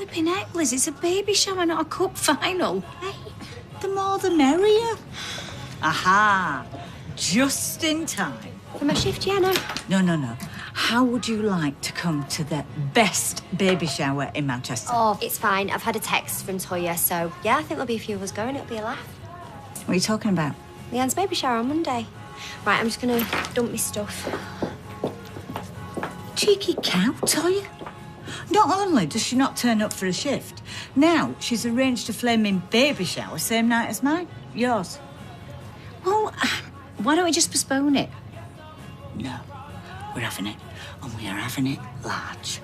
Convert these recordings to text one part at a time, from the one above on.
Flipping heck, Liz, it's a baby shower, not a cup final. Hey, the more the merrier. Aha, just in time. For my shift, yeah, no. No. How would you like to come to the best baby shower in Manchester? Oh, it's fine. I've had a text from Toya, so yeah, I think there'll be a few of us going. It'll be a laugh. What are you talking about? Leanne's baby shower on Monday. Right, I'm just gonna dump my stuff. Cheeky cow, Toya. Not only does she not turn up for a shift, now she's arranged a flaming baby shower same night as mine. Yours. Well, why don't we just postpone it? No, we're having it, and we are having it large.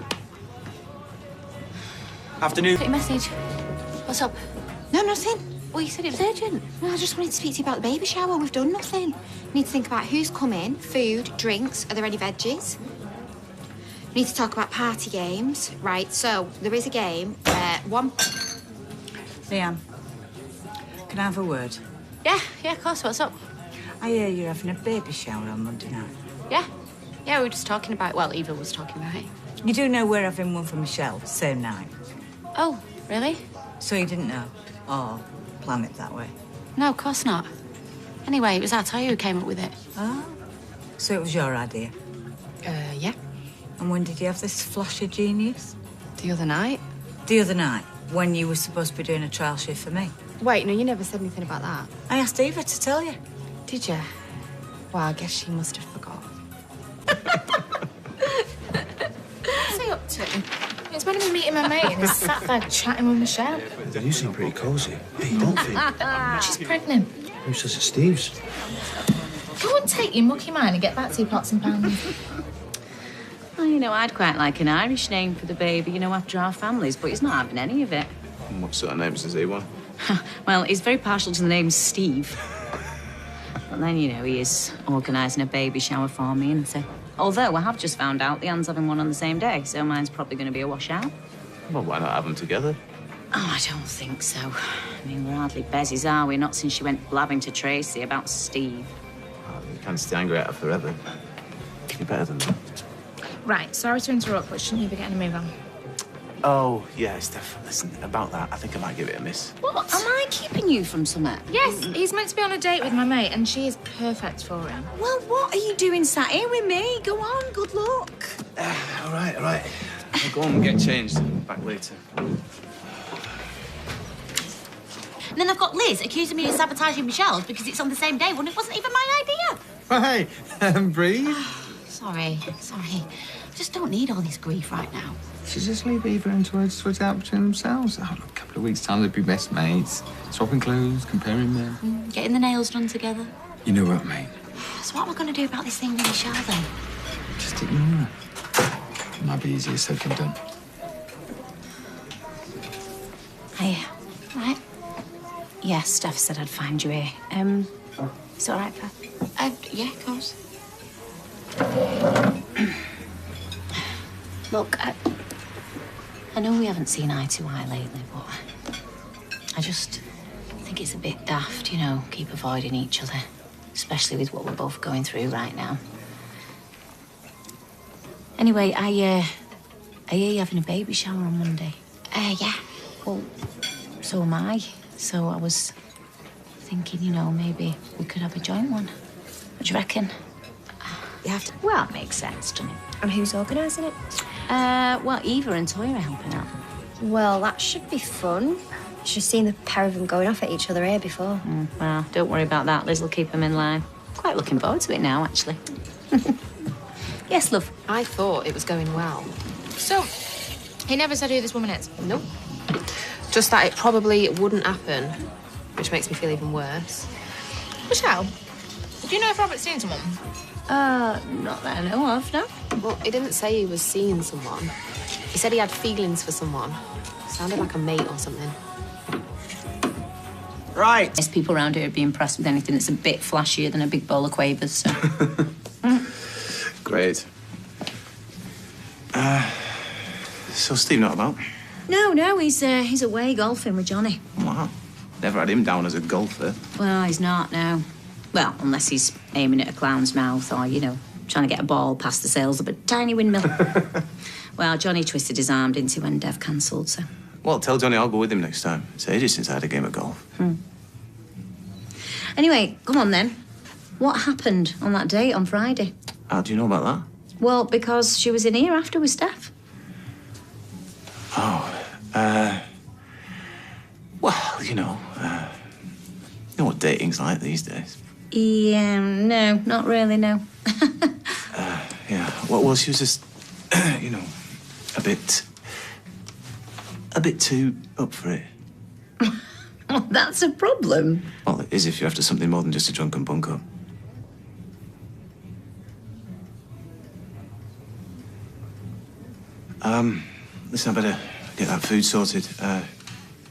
Afternoon. Got your message. What's up? No, nothing. Well, you said it was urgent. No, I just wanted to speak to you about the baby shower. We've done nothing. We need to think about who's coming, food, drinks. Are there any veggies? We need to talk about party games. Right, so there is a game where one... Leanne, can I have a word? Yeah, of course. What's up? I hear you're having a baby shower on Monday night. Yeah, we were just talking about... Well, Eva was talking about it. You do know we're having one for Michelle, same night. Oh, really? So you didn't know? Or plan it that way? No, of course not. Anyway, it was our Toya who came up with it. Oh, so it was your idea? Yeah. And when did you have this flash of genius? The other night. The other night, when you were supposed to be doing a trial shift for me. Wait, no, you never said anything about that. I asked Eva to tell you. Did you? Well, I guess she must have forgot. What's he up to? It's when I'm meeting my mate and he's sat there chatting with Michelle. You seem pretty cosy. Hey, you don't think? She's pregnant. Who says it's Steve's? Go and take your mucky mind and get back to your pots and pans. Well, you know, I'd quite like an Irish name for the baby, you know, after our families, but he's not having any of it. What sort of names does he want? Well, he's very partial to the name Steve. But then, you know, he is organising a baby shower for me, and so... Although I have just found out Leanne's having one on the same day, so mine's probably going to be a washout. Well, why not have them together? Oh, I don't think so. I mean, we're hardly bezies, are we? Not since she went blabbing to Tracy about Steve. Oh, you can't stay angry at her forever. You're better than that. Right, sorry to interrupt, but shouldn't you be getting a move on? Oh, yeah, Steph, listen, about that, I think I might give it a miss. What? Am I keeping you from something? Yes, he's meant to be on a date with my mate, and she is perfect for him. Well, what are you doing sat here with me? Go on, good luck. All right. I'll go on and get changed. Back later. And then I've got Liz accusing me of sabotaging Michelle's because it's on the same day when it wasn't even my idea. Hey, breathe. Sorry. Just don't need all this grief right now. So just leave Eva and Toya to sort it out between themselves. Oh, look, a couple of weeks' time, they'd be best mates. Swapping clothes, comparing them. Getting the nails done together. You know what, mate? So what am I going to do about this thing with Michelle, then? Just ignore her. It might be easier said than done. Hey, right? Yeah, Steph said I'd find you here. Is it all right, Pat? Yeah, of course. Look, I know we haven't seen eye to eye lately, but I just think it's a bit daft, you know, keep avoiding each other, especially with what we're both going through right now. Anyway, I hear you're having a baby shower on Monday. Yeah. Well, so am I. So I was thinking, you know, maybe we could have a joint one. What do you reckon? You have to... Well, it makes sense, doesn't it? And who's organising it? Well, Eva and Toya are helping out. Well, that should be fun. You should have seen the pair of them going off at each other here before. Well, don't worry about that. Liz will keep them in line. Quite looking forward to it now, actually. Yes, love. I thought it was going well. So, he never said who this woman is? Nope. Just that it probably wouldn't happen, which makes me feel even worse. Michelle, do you know if Robert's seen someone? Not that I know of, no. Well, he didn't say he was seeing someone. He said he had feelings for someone. Sounded like a mate or something. Right. There's people around here would be impressed with anything that's a bit flashier than a big bowl of quavers, so... Great. So Steve not about? No, he's away golfing with Johnny. Wow. Never had him down as a golfer. Well, he's not now. Well, unless he's aiming at a clown's mouth or, you know, trying to get a ball past the sails of a tiny windmill. Well, Johnny twisted his arm, didn't he, when Dev cancelled, so... Well, tell Johnny I'll go with him next time. It's ages since I had a game of golf. Anyway, come on then. What happened on that date on Friday? How do you know about that? Well, because she was in here after with Steph. Well, you know what dating's like these days. Yeah, no, not really, no. Yeah, well, she was just, you know, a bit too up for it. Well, that's a problem. Well, it is if you're after something more than just a drunken bunk up. Listen, I better get that food sorted.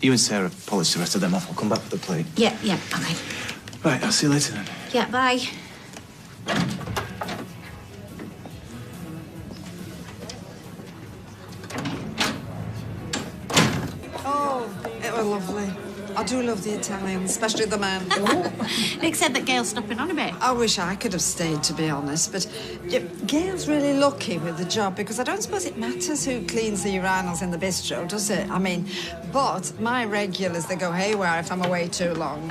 You and Sarah polish the rest of them off. I'll come back for the plate. Yeah, okay. Right, I'll see you later then. Yeah, bye. Oh, it was lovely. I do love the Italians, especially the men. Nick said that Gail's stopping on a bit. I wish I could have stayed, to be honest, but yeah, Gail's really lucky with the job because I don't suppose it matters who cleans the urinals in the bistro, does it? I mean, but my regulars, they go haywire if I'm away too long.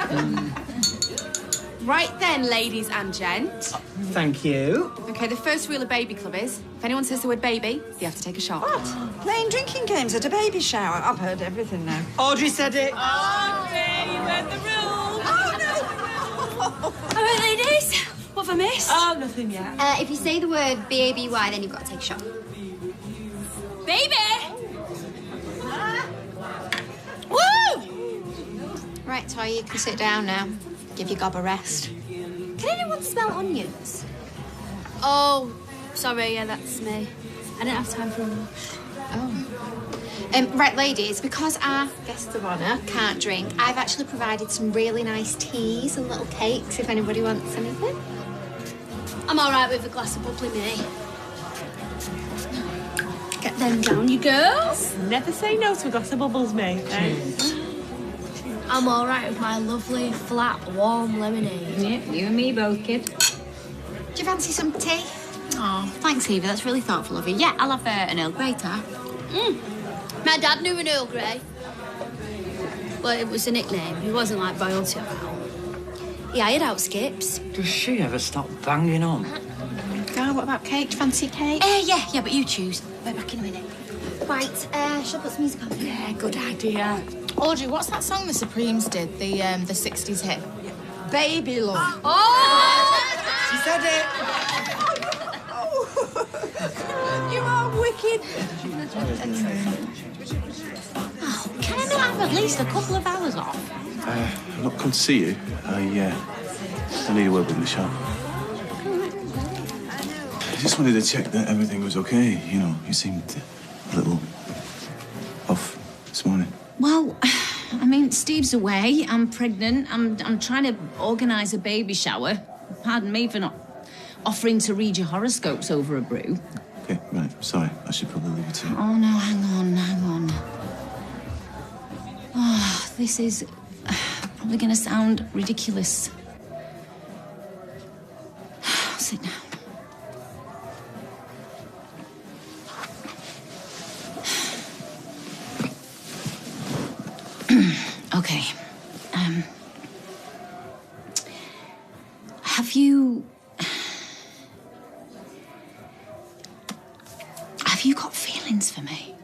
Right then, ladies and gents. Thank you. Okay, the first rule of Baby Club is, if anyone says the word baby, they have to take a shot. What? Playing drinking games at a baby shower? I've heard everything now. Audrey said it. Audrey, you heard the rules. Oh, All right, ladies. What have I missed? Oh, nothing yet. If you say the word B-A-B-Y, then you've got to take a shot. Baby! Woo! Right, Toy, you can sit down now. Give your gob a rest. Can anyone smell onions? Oh, sorry, yeah, that's me. I didn't have time for a wash. Oh. Right, ladies, because our guests of honour can't drink, I've actually provided some really nice teas and little cakes if anybody wants anything. I'm all right with a glass of bubbly me. Get them down, you girls. Never say no to a glass of bubbles, mate. I'm all right with my lovely, flat, warm lemonade. Yeah, you and me both, kid. Do you fancy some tea? Oh, thanks, Eva. That's really thoughtful of you. Yeah, I'll have an Earl Grey tea. My dad knew an Earl Grey. Well, it was a nickname. He wasn't like royalty about. He hired out skips. Does she ever stop banging on? Oh, what about cake? Do you fancy cake? Yeah, but you choose. We're back in a minute. Right, shall I put some music on? Yeah, good idea. Audrey, what's that song the Supremes did? The 60s hit? baby love. She said it. You are wicked. Oh, can I not have at least a couple of hours off? I've not come to see you. I need a word with Michelle. I just wanted to check that everything was okay. You know, you seemed a little off this morning. Well, I mean, Steve's away. I'm pregnant. I'm trying to organise a baby shower. Pardon me for not offering to read your horoscopes over a brew. Okay, right. Sorry. I should probably leave it to you. Oh, no, hang on. Oh, this is probably going to sound ridiculous. Sit down. Okay. Have you got feelings for me?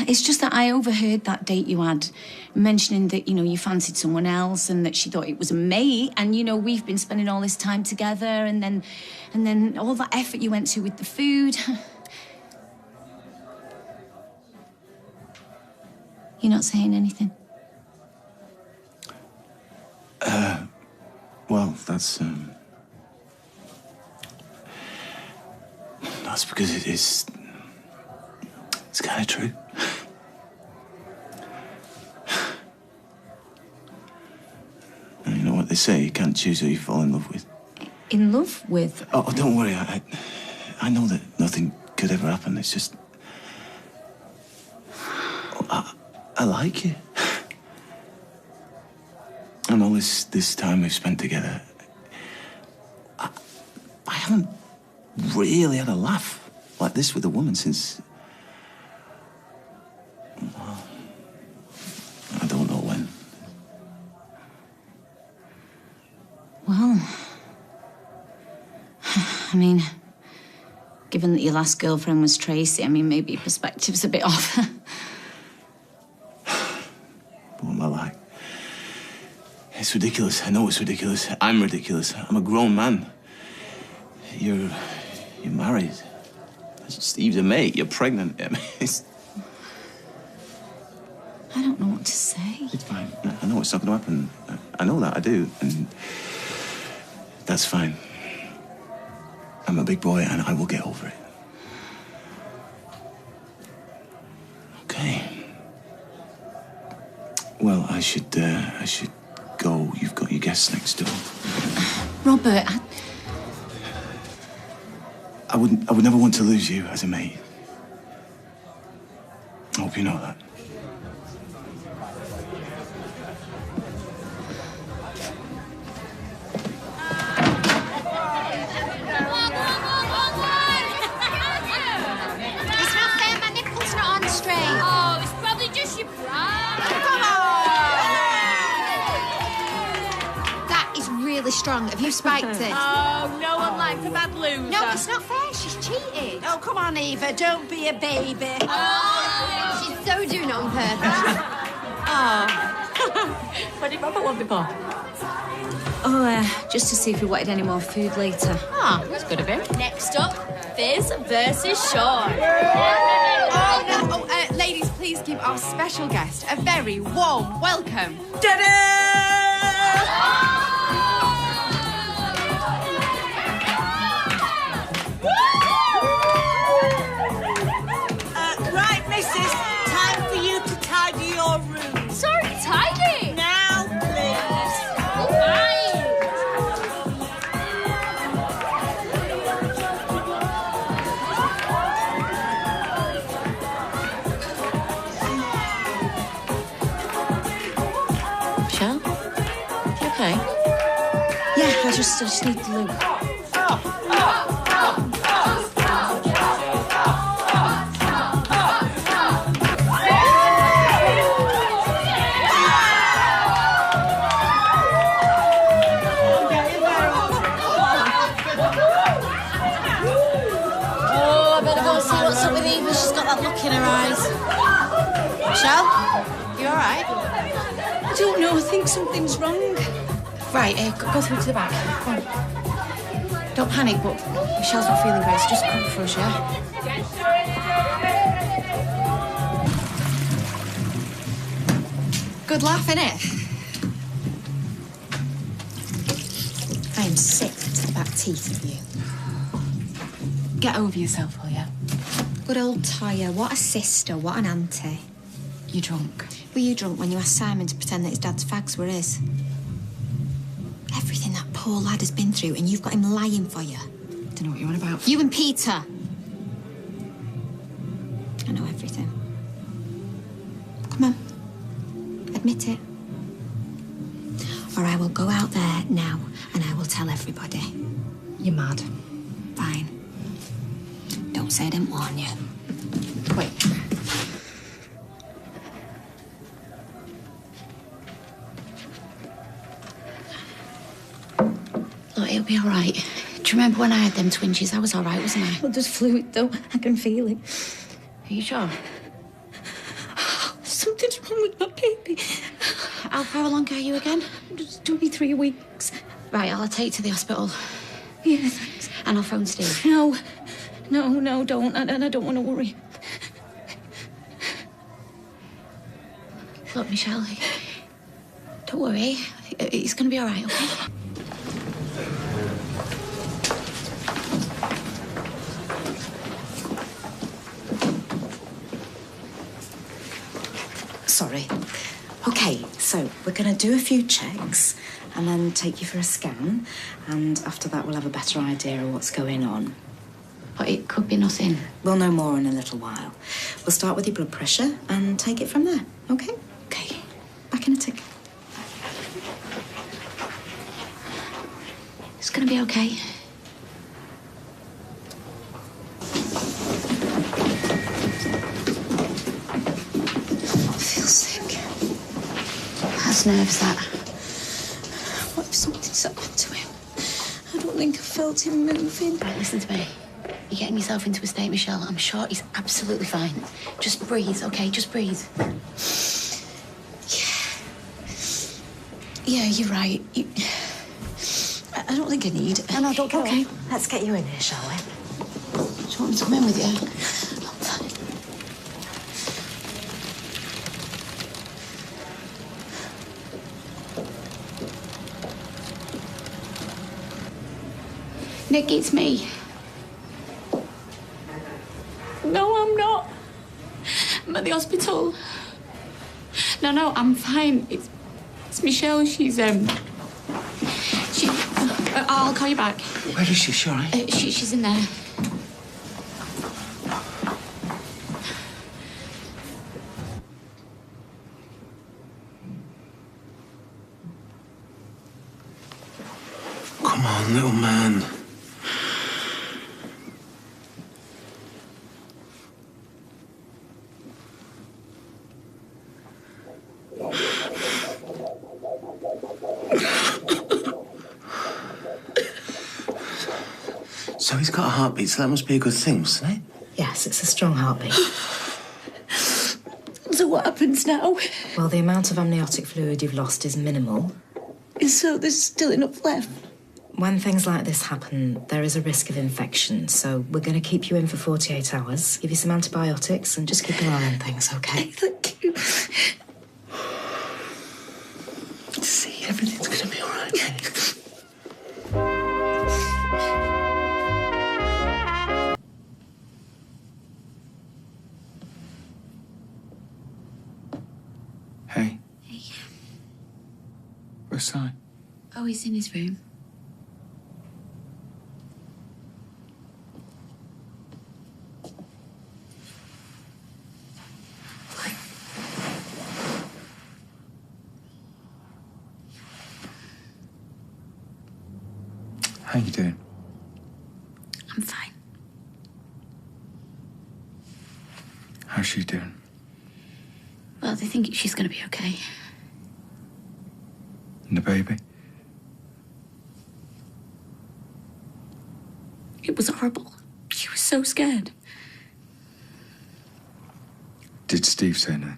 It's just that I overheard that date you had, mentioning that, you know, you fancied someone else and that she thought it was a mate, and, you know, we've been spending all this time together, and then all that effort you went to with the food. You're not saying anything? Well, that's because it's kind of true. And you know what they say, you can't choose who you fall in love with. In love with? Oh, don't worry, I know that nothing could ever happen, it's just... I like you. And all this time we've spent together, I haven't really had a laugh like this with a woman since I mean, given that your last girlfriend was Tracy, I mean, maybe your perspective's a bit off. What am I like? It's ridiculous. I know it's ridiculous. I'm ridiculous. I'm a grown man. You're married. Steve's a mate. You're pregnant. I mean, I don't know what to say. It's fine. I know it's not going to happen. I know that. I do. And that's fine. I'm a big boy and I will get over it. Okay. Well, I should go. You've got your guests next door. Robert, I would never want to lose you as a mate. I hope you know that. It's not fair, my nipple's not on straight. Oh, it's probably just your pride. That is really strong. Have you spiked it? Oh, no one likes a bad loser. No, it's not fair. She's cheated. Oh, come on, Eva, don't be a baby. Oh, she's so doing it on purpose. What did Robert want before? oh, just to see if we wanted any more food later. Ah, that's good of him. Next up, Fizz versus Sean. Ladies, please give our special guest a very warm welcome. Right, missus, time for you to tidy your room. It's already tidy. Now, please. Fine. Michelle? You okay? Yeah, I just need the loo. Oh, I better go and see what's up with Eva. She's got that look in her eyes. Michelle, you all right? I don't know, I think something's wrong. Right, go through to the back. Come on. Don't panic, but Michelle's not feeling great, so just come for us, yeah? Good laugh, innit? I am sick to the back teeth of you. Get over yourself, will you? Good old Toya. What a sister. What an auntie. You're drunk. Were you drunk when you asked Simon to pretend that his dad's fags were his? Everything that poor lad has been through, and you've got him lying for you. Don't know what you're on about. You and Peter. I know everything. Come on. Admit it. Or I will go out there now and I will tell everybody. You're mad. Fine. Don't say I didn't warn you. Wait. Look, it'll be all right. Do you remember when I had them twinges? I was all right, wasn't I? Well, there's fluid, though. I can feel it. Are you sure? Something's wrong with my baby. How far along are you again? Just only 3 weeks. Right, I'll take you to the hospital. Yeah, thanks. And I'll phone Steve. No, don't. And I don't want to worry. Look, Michelle, don't worry. It's going to be all right, okay? Sorry. Okay, so we're going to do a few checks and then take you for a scan. And after that, we'll have a better idea of what's going on. But it could be nothing. We'll know more in a little while. We'll start with your blood pressure and take it from there, okay? Okay. Back in a tick. It's going to be okay. I feel sick. That's nerves, that. What if something's happened to him? I don't think I felt him moving. Right, listen to me. You're getting yourself into a state, Michelle. I'm sure he's absolutely fine. Just breathe, OK? Just breathe. Yeah, you're right. I don't think I need it. No, don't go. OK, let's get you in here, shall we? Do you want me to come in with you? Nick, it's me. No, I'm not. I'm at the hospital. No, I'm fine. It's Michelle. I'll call you back. Where is she? She all right? She's in there. Come on, little man. So he's got a heartbeat, so that must be a good thing, mustn't it? Yes, it's a strong heartbeat. So what happens now? Well, the amount of amniotic fluid you've lost is minimal. So there's still enough left? When things like this happen, there is a risk of infection, so we're going to keep you in for 48 hours, give you some antibiotics, and just keep an eye on things, OK? Thank you. See, everything's going to be all right, mate. Hey. Hey. Where's Si? Oh, he's in his room. How you doing? I'm fine. How's she doing? Well, they think she's going to be okay. And the baby? It was horrible. She was so scared. Did Steve say no?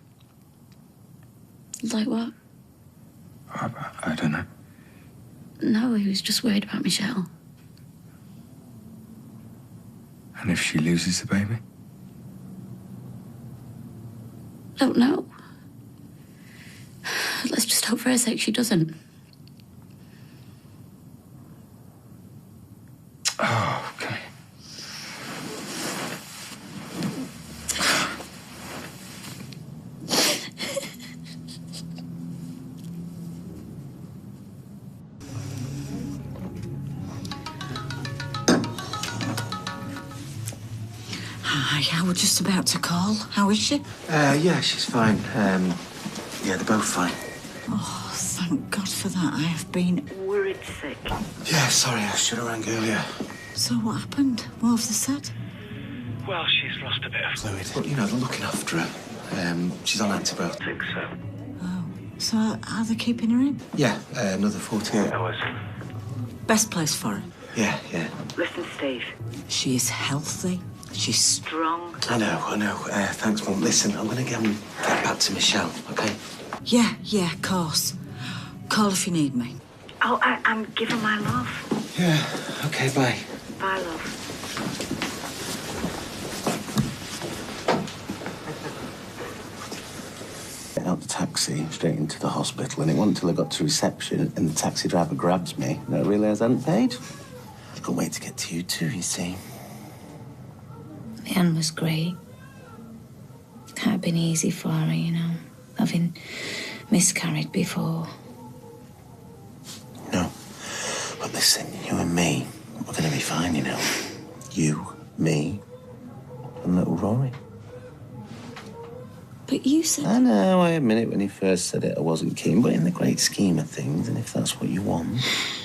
Like what? I don't know. No, he was just worried about Michelle. And if she loses the baby? Don't know. Let's just hope for her sake she doesn't. Oh, okay. Hi, I was just about to call. How is she? Yeah, she's fine. Yeah, they're both fine. Oh, thank God for that. I have been worried sick. Yeah, sorry, I should have rang earlier. So what happened? What have they said? Well, she's lost a bit of Fluid. But, you know, they're looking after her. She's on antibiotics. so. Oh, so are they keeping her in? Yeah, another 48 hours. Best place for her. Yeah. Listen, Steve. She is healthy. She's strong. I know. Thanks, Mum. Listen, I'm going to get back to Michelle, OK? Yeah, of course. Call if you need me. Oh, I'm giving my love. Yeah, OK, bye. Bye, love. Get out the taxi, straight into the hospital, and it wasn't until I got to reception and the taxi driver grabs me that I realised I hadn't paid. I couldn't wait to get to you too, you see. Leanne was great. Can't have been easy for her, you know, having miscarried before. No. But listen, you and me, we're going to be fine, you know. You, me, and little Rory. But you said... I know, I admit it. When he first said it, I wasn't keen, but in the great scheme of things, and if that's what you want...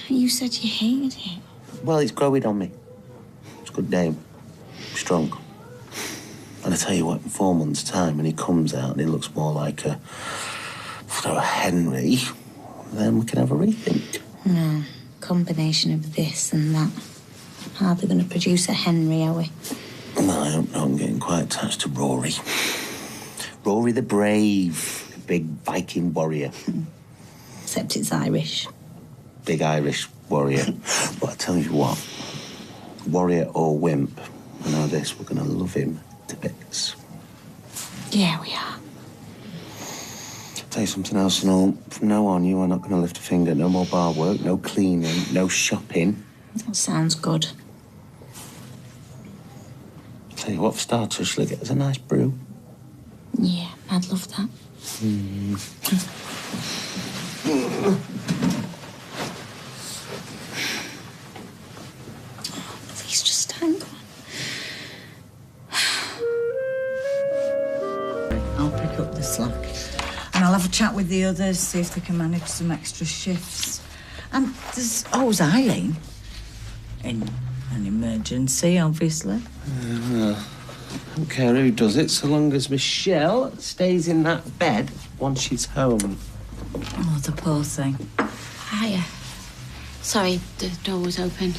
You said you hated it. Well, it's growing on me. It's a good name. Strong. And I tell you what, in 4 months' time, when he comes out and he looks more like a Henry, then we can have a rethink. No, combination of this and that. Hardly going to produce a Henry, are we? Well, I don't know. I'm getting quite attached to Rory. Rory the Brave, the big Viking warrior. Except it's Irish. Big Irish warrior. But I tell you what, warrior or wimp, I know this, we're going to love him to bits. Yeah, we are. Tell you something else, and all. From now on, you are not going to lift a finger. No more bar work, no cleaning, no shopping. That sounds good. Tell you what, for starters, shall I get us a nice brew? Yeah, I'd love that. Please just hang on. I'll pick up the slack. And I'll have a chat with the others, see if they can manage some extra shifts. And there's always Eileen. In an emergency, obviously. I don't care who does it, so long as Michelle stays in that bed once she's home. Oh, the poor thing. Hiya. Sorry, the door was open.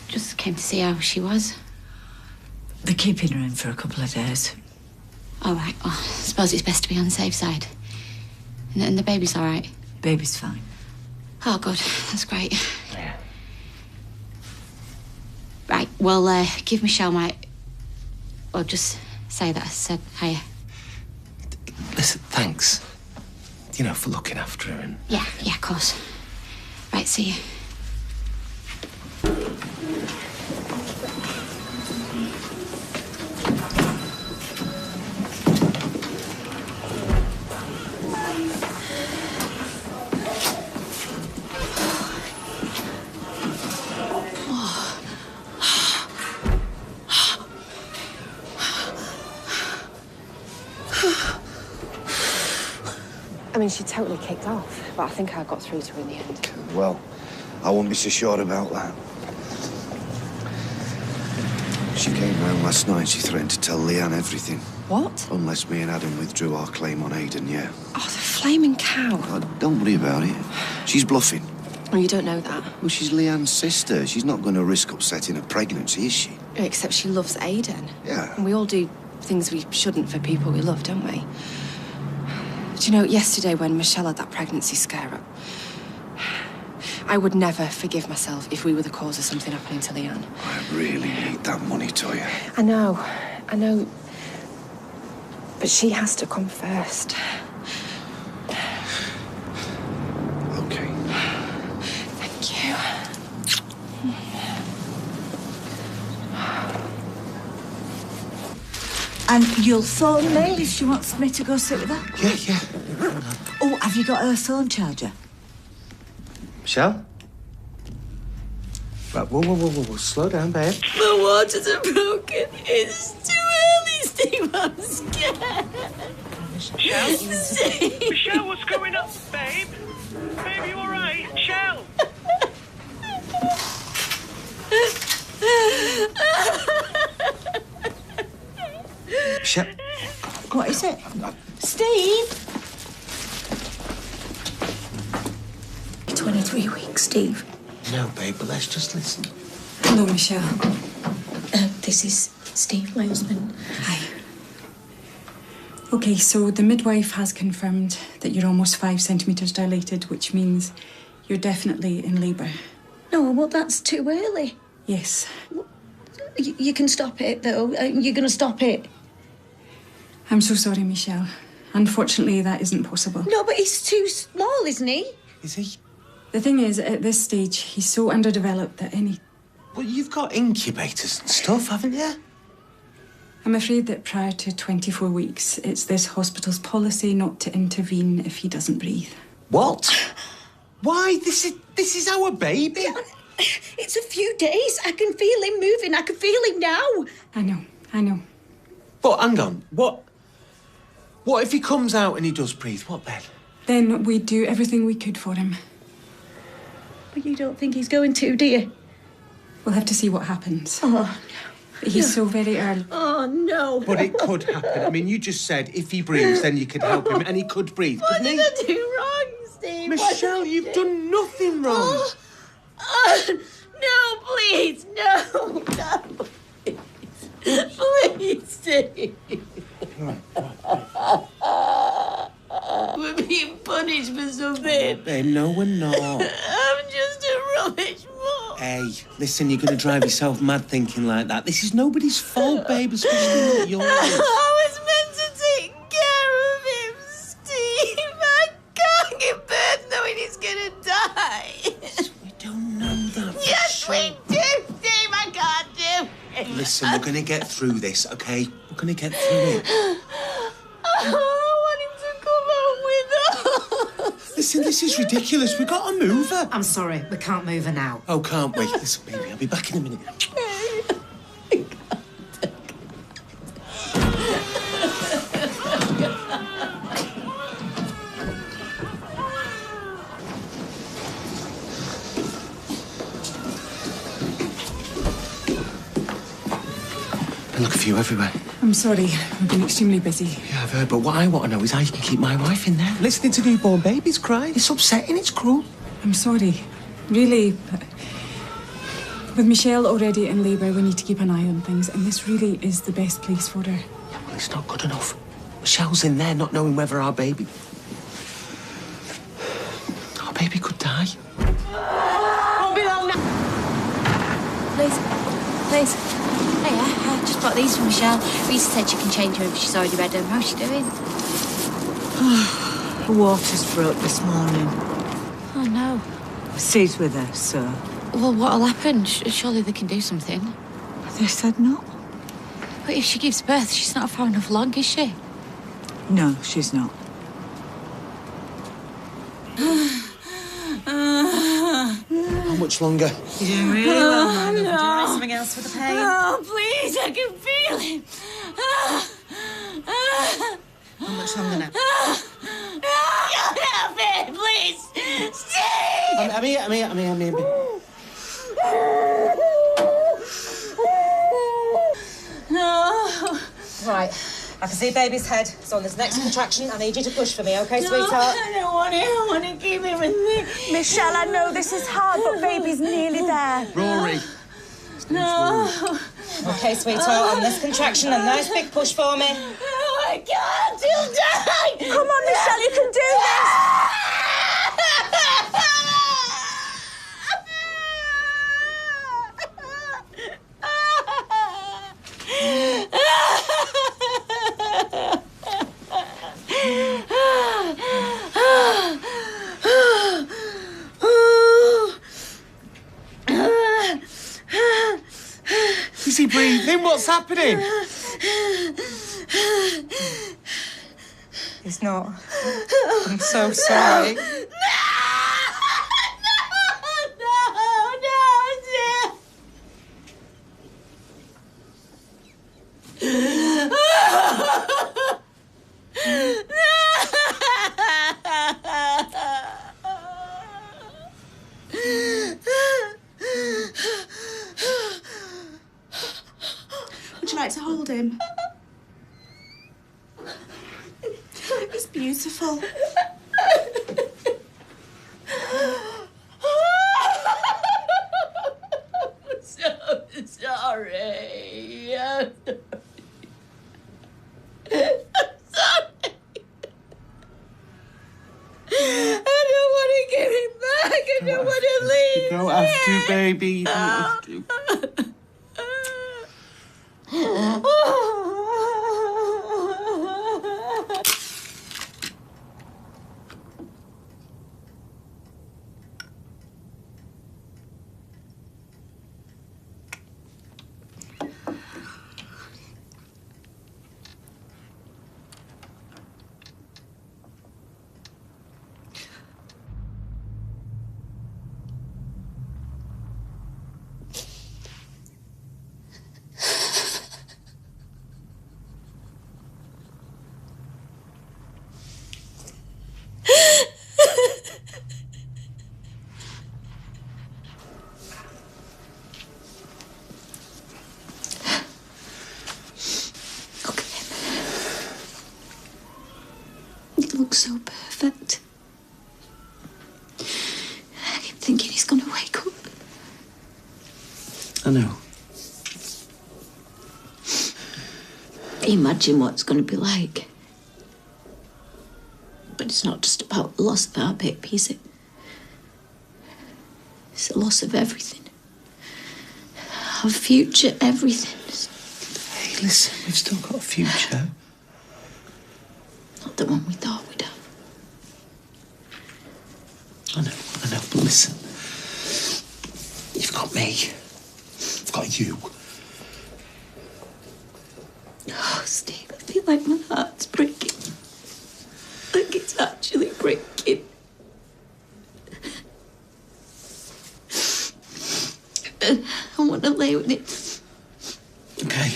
Just came to see how she was. They're keeping her in for a couple of days. All right. Well, I suppose it's best to be on the safe side. And the baby's all right? Baby's fine. Oh, good. That's great. Yeah. Right. Well, give Michelle my... Well, just say that I said hiya. Listen, thanks. You know, for looking after her and... Yeah, of course. Right, see you. I mean, she totally kicked off, but I think I got through to her in the end. Well, I won't be so sure about that. She came round last night. She threatened to tell Leanne everything. What? Unless me and Adam withdrew our claim on Aidan, yeah. Oh, the flaming cow. Don't worry about it. She's bluffing. Oh, you don't know that. Well, she's Leanne's sister. She's not going to risk upsetting a pregnancy, is she? Except she loves Aidan. Yeah. And we all do things we shouldn't for people we love, don't we? Do you know, yesterday when Michelle had that pregnancy scare, I would never forgive myself if we were the cause of something happening to Leanne. I really need that money, Toya. I know. But she has to come first. Okay. Thank you. And you'll phone me if she wants me to go sit with her? Yeah. Oh, have you got her phone charger? Michelle? Right, whoa. Slow down, babe. The waters are broken. It's too early, Steve. I'm scared. Michelle? Michelle, what's going on, babe? Babe, you all right? Michelle? Michelle? What is it? Steve? 23 weeks, Steve. No, babe, but let's just listen. Hello, Michelle. This is Steve, my husband. Hi. OK, so the midwife has confirmed that you're almost 5 centimetres dilated, which means you're definitely in labour. No, well, that's too early. Yes. You can stop it, though. You're going to stop it. I'm so sorry, Michelle. Unfortunately, that isn't possible. No, but he's too small, isn't he? Is he? The thing is, at this stage, he's so underdeveloped that any... Well, you've got incubators and stuff, haven't you? I'm afraid that prior to 24 weeks, it's this hospital's policy not to intervene if he doesn't breathe. What? Why? This is our baby. It's a few days. I can feel him moving. I can feel him now. I know. But hang on. What if he comes out and he does breathe? What then? Then we'd do everything we could for him. But you don't think he's going to, do you? We'll have to see what happens. Oh, no. He's so very early. Oh, no. But it could happen. I mean, you just said if he breathes, then you could help him, and he could breathe, What couldn't did he? I do wrong, Steve. Michelle, you've done nothing wrong. No, please, no. Please, Steve. We're being punished for something. Oh, babe, no, we're not. I'm just a rubbish mum. Hey, listen, you're going to drive yourself mad thinking like that. This is nobody's fault, babe, especially not yours. I was meant to take care of him, Steve. I can't give birth knowing he's gonna die. We don't know that. Yes, we do, Steve. I can't do it. Listen, we're going to get through this, okay? We're going to get through it. I want him to come home with us. Listen, this is ridiculous. We've got to move her. I'm sorry, we can't move her now. Oh, can't we? Listen, baby, I'll be back in a minute. Been looking for you everywhere. I'm sorry, I've been extremely busy. Yeah, I've heard, but what I want to know is how you can keep my wife in there. Listening to newborn babies cry. It's upsetting, it's cruel. I'm sorry, really. But with Michelle already in labour, we need to keep an eye on things, and this really is the best place for her. Yeah, well, it's not good enough. Michelle's in there not knowing whether our baby could die. Won't be long now. Please. Hey, I just bought these for Michelle. Reese said she can change her if she's already read them. How's she doing? The water's broke this morning. Oh, no. Steve's with her, so... Well, what'll happen? Surely they can do something. They said no. But if she gives birth, she's not far enough along, is she? No, she's not. How much longer? You're doing really well, Milo. Would you No. like something else for the pain? Oh, please, I can feel him. How much longer now? Help me, please. Steve! I'm here. No. Right, I can see baby's head, so on this next contraction, I need you to push for me, okay, No, sweetheart? I don't want it. I want to keep him with me. Michelle, I know this is hard, but baby's nearly there. Rory. No. Okay, sweetheart, on this contraction, a nice big push for me. Oh, I can't. He'll die. Come on, Michelle, you can do this. Is he breathing? What's happening? He's not. I'm so sorry. Would you like to hold him? It's beautiful. I'm so sorry. I'm sorry. I don't want to get him back. I don't want to leave. You don't have to, baby. You don't have to. It looks so perfect. thinking he's going to wake up. I know. Imagine what it's going to be like. But it's not just about the loss of our baby, is it? It's the loss of everything. Our future, everything. Hey, listen, we've still got a future. Not the one we thought we'd have. I know, but listen. You've got me. I've got you. Oh, Steve, I feel like my heart's breaking. Like it's actually breaking. I want to lay with it. Okay.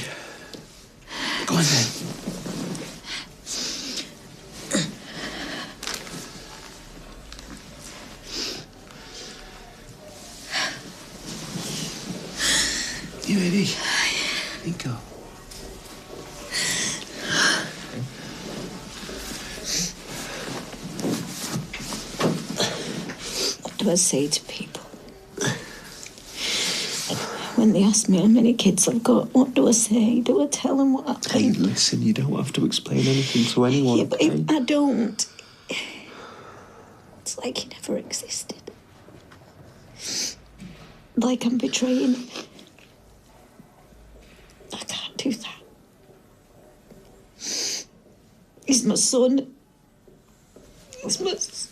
Go on then. You ready? Here you go. What do I say to people? When they ask me how many kids I've got, what do I say? Do I tell them what happened? Hey, listen, you don't have to explain anything to anyone. Yeah, but if I don't. It's like he never existed. Like I'm betraying him. I can't do that. He's my son. He's my son.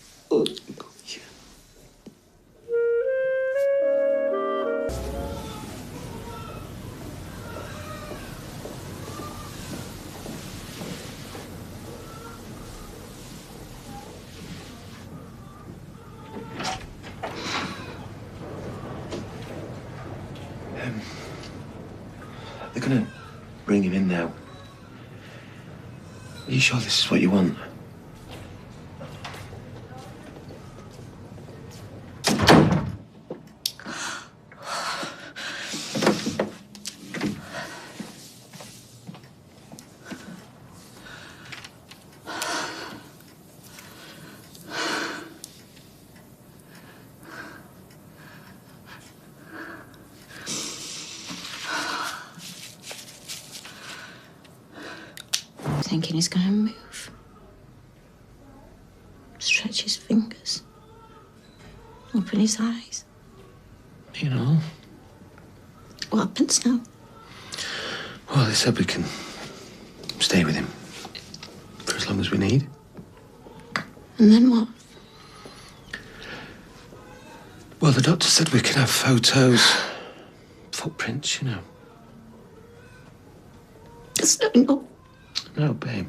They're gonna bring him in now. Are you sure this is what you want? Thinking he's going to move. Stretch his fingers. Open his eyes. You know. What happens now? Well, they said we can stay with him for as long as we need. And then what? Well, the doctor said we can have photos, footprints, you know. It's not enough. No, babe.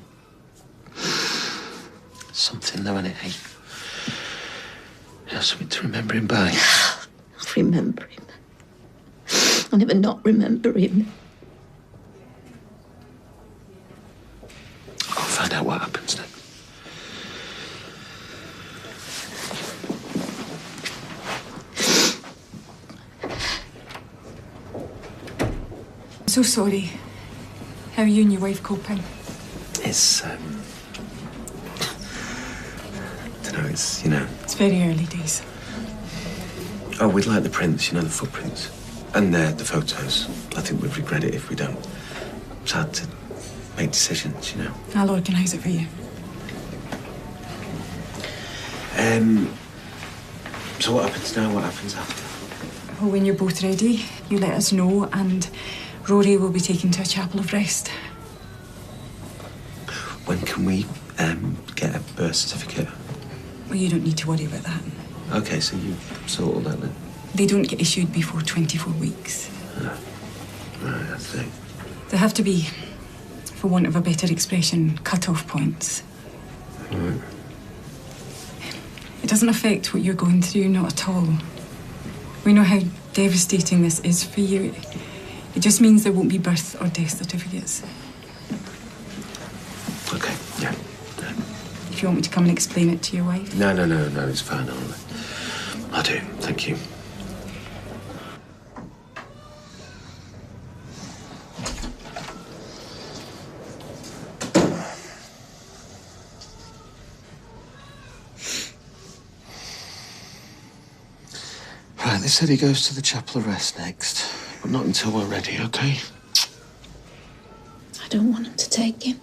Something though, innit, eh? You know, something to remember him by. I remember him. I never not remember him. I'll find out what happens then. So sorry. How are you and your wife coping? It's, I don't know, it's, you know... It's very early days. Oh, we'd like the prints, you know, the footprints. And the photos. I think we'd regret it if we don't. It's hard to make decisions, you know. I'll organise it for you. So what happens now? What happens after? Well, when you're both ready, you let us know, and Rory will be taken to a chapel of rest. When can we get a birth certificate? Well, you don't need to worry about that. Okay, so you sort all that then? They don't get issued before 24 weeks. Right, I see. There have to be, for want of a better expression, cut-off points. Right. It doesn't affect what you're going through, not at all. We know how devastating this is for you. It just means there won't be birth or death certificates. Okay, yeah. If you want me to come and explain it to your wife. No, it's fine. I'll do. Thank you. Right, they said he goes to the chapel of rest next, but not until we're ready, okay? I don't want him to take him.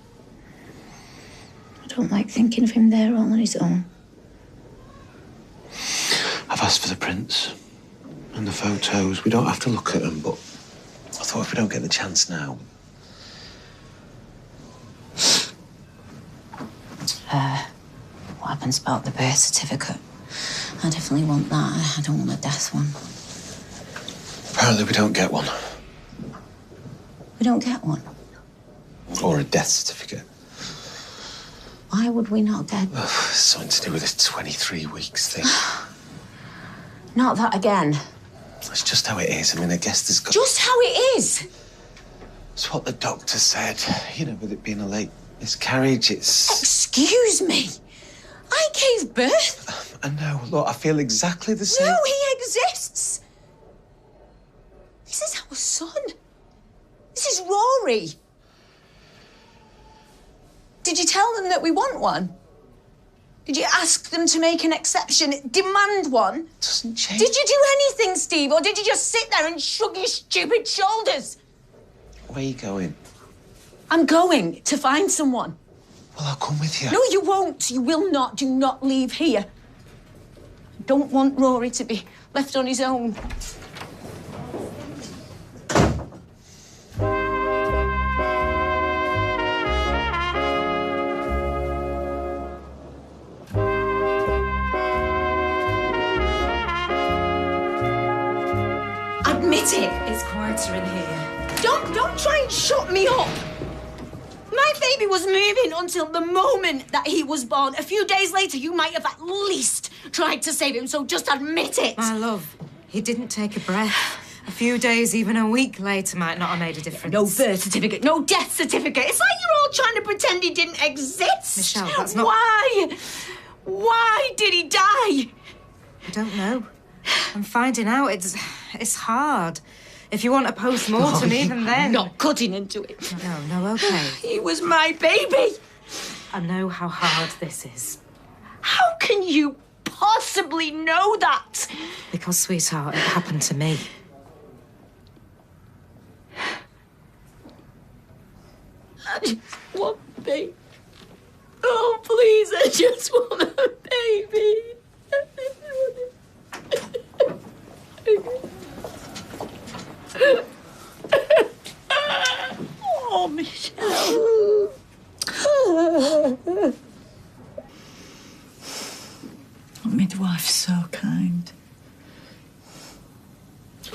I don't like thinking of him there all on his own. I've asked for the prints and the photos. We don't have to look at them, but I thought if we don't get the chance now... What happens about the birth certificate? I definitely want that. I don't want a death one. Apparently we don't get one. We don't get one. Or a death certificate. Why would we not get... Something to do with this 23 weeks thing. Not that again. That's just how it is. I mean, I guess there's got... Just how it is! It's what the doctor said. You know, with it being a late miscarriage, it's... Excuse me. I gave birth. I know. Look, I feel exactly the same. No, he exists. This is our son. This is Rory. Did you tell them that we want one? Did you ask them to make an exception, demand one? It doesn't change. Did you do anything, Steve, or did you just sit there and shrug your stupid shoulders? Where are you going? I'm going to find someone. Well, I'll come with you. No, you won't. You will not. Do not leave here. I don't want Rory to be left on his own. Admit it. It's quieter in here. Don't try and shut me up. My baby was moving until the moment that he was born. A few days later, you might have at least tried to save him, so just admit it. My love, he didn't take a breath. A few days, even a week later, might not have made a difference. No birth certificate, no death certificate. It's like you're all trying to pretend he didn't exist. Michelle, that's not... Why? Why did he die? I don't know. I'm finding out. It's hard. If you want a post-mortem, even then... Not cutting into it. No, okay. He was my baby. I know how hard this is. How can you possibly know that? Because, sweetheart, it happened to me. I just want a baby. Oh, please, I just want a baby. Oh, Michelle. The midwife's so kind.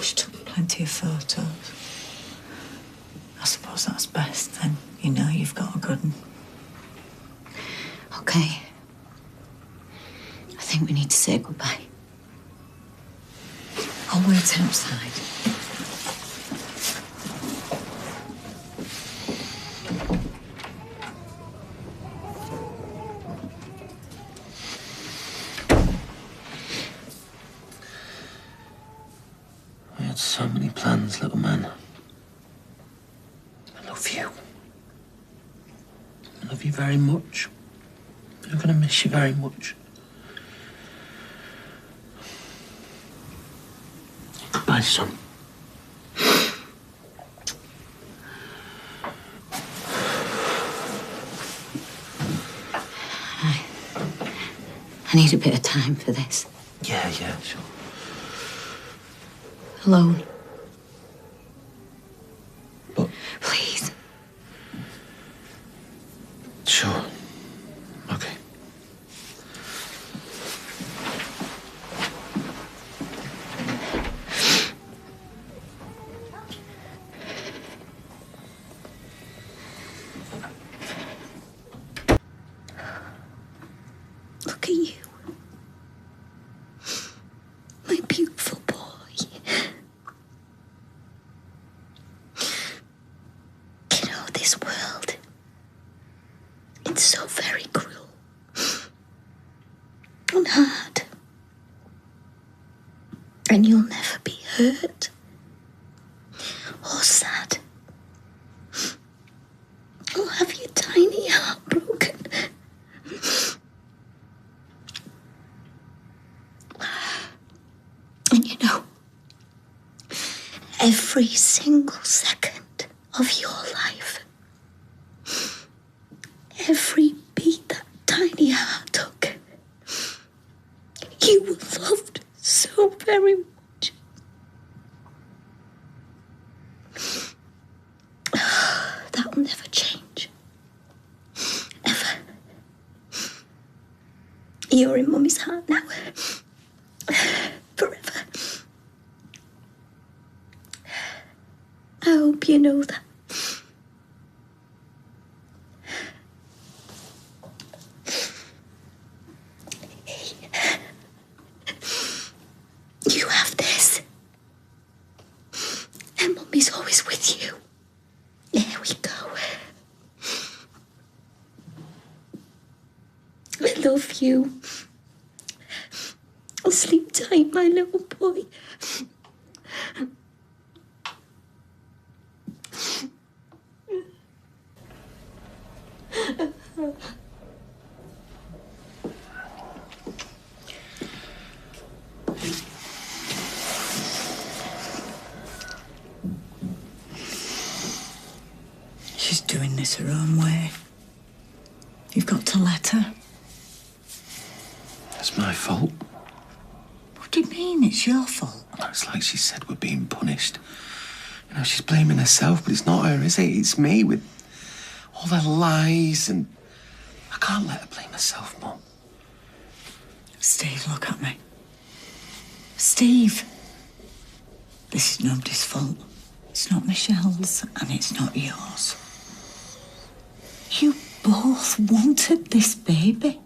She took plenty of photos. I suppose that's best, then. You know you've got a good one. Okay. I think we need to say goodbye. I'll wait outside. We had so many plans, little man. I love you. I love you very much. I'm going to miss you very much. Goodbye, son. I need a bit of time for this. Yeah, sure. Alone. But... Please. Sure. Okay. Look at you. My beautiful boy. You know, this world, it's so very cruel and hard. And you'll never be hurt or sad or have your tiny heart broken. And you know, every single second of your life. Every beat that tiny heart took. You were loved so very much. That'll never change. Ever. You're in Mummy's heart now. Forever. I hope you know that. You have this. And Mummy's always with you. There we go. I love you. Sleep tight, my little boy. She's doing this her own way. You've got to let her. It's my fault. What do you mean it's your fault? It's like she said we're being punished. You know, she's blaming herself, but it's not her, is it? It's me with all the lies and... I can't let her blame herself, Mum. Steve, look at me. Steve. This is nobody's fault. It's not Michelle's and it's not yours. You both wanted this baby.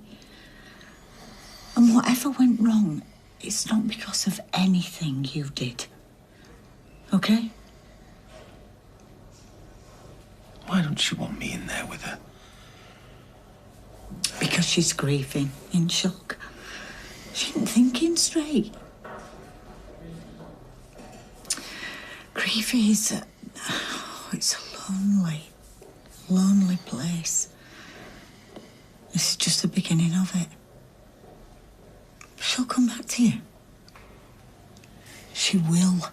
And whatever went wrong, it's not because of anything you did. Okay? Why don't she want me in there with her? Because she's grieving, in shock. She ain't thinking straight. Grief is it's a lonely, lonely place. This is just the beginning of it. She'll come back to you. She will.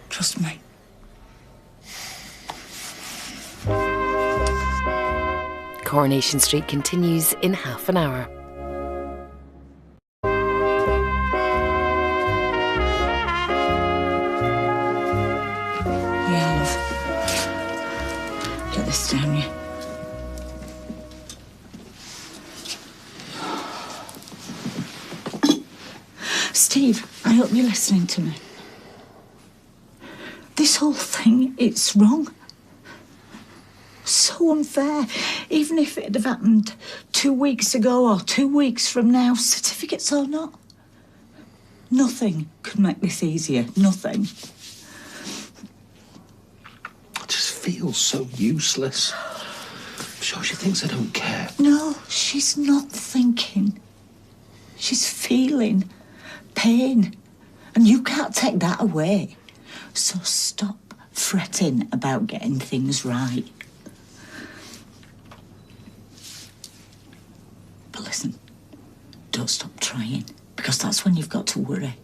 Trust me. Coronation Street continues in half an hour. Yeah, love. Get this down, yeah. Steve, I hope you're listening to me. This whole thing, it's wrong. So unfair. Even if it'd have happened 2 weeks ago or 2 weeks from now, certificates or not, nothing could make this easier. Nothing. I just feel so useless. I'm sure she thinks I don't care. No, she's not thinking. She's feeling pain. And you can't take that away. So stop fretting about getting things right. But listen, don't stop trying, because that's when you've got to worry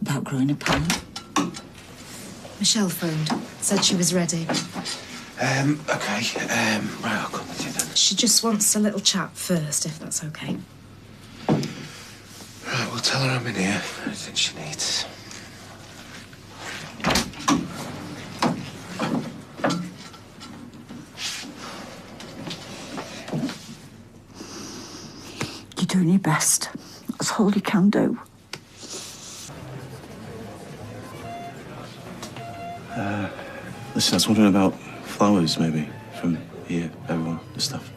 about growing apart. Michelle phoned. Said she was ready. Okay. Right, I'll come with you then. She just wants a little chat first, if that's okay. Right, we'll tell her I'm in here. Anything she needs. You're doing your best. That's all you can do. Listen, I was wondering about flowers, maybe, from here, everyone, and stuff.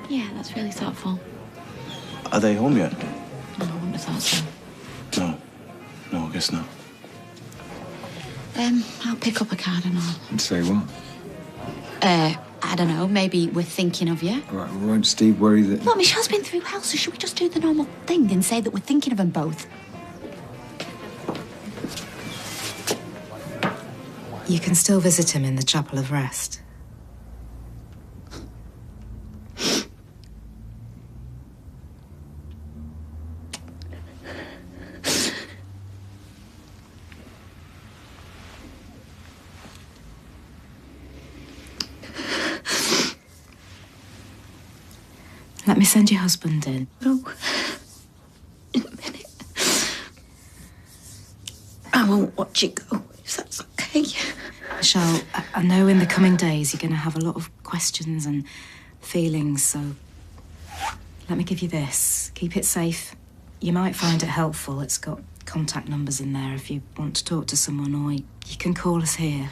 Yeah, that's really thoughtful. Are they home yet? No, I wouldn't have thought so. No, I guess not. I'll pick up a card and all. And say what? I don't know, maybe we're thinking of you. Right, well, won't Steve worry that... Look, Michelle's been through hell, so should we just do the normal thing and say that we're thinking of them both? You can still visit him in the Chapel of Rest. Let me send your husband in. No. In a minute. I won't watch you go, if that's okay. Michelle, I know in the coming days you're going to have a lot of questions and feelings, so let me give you this. Keep it safe. You might find it helpful. It's got contact numbers in there if you want to talk to someone, or you can call us here.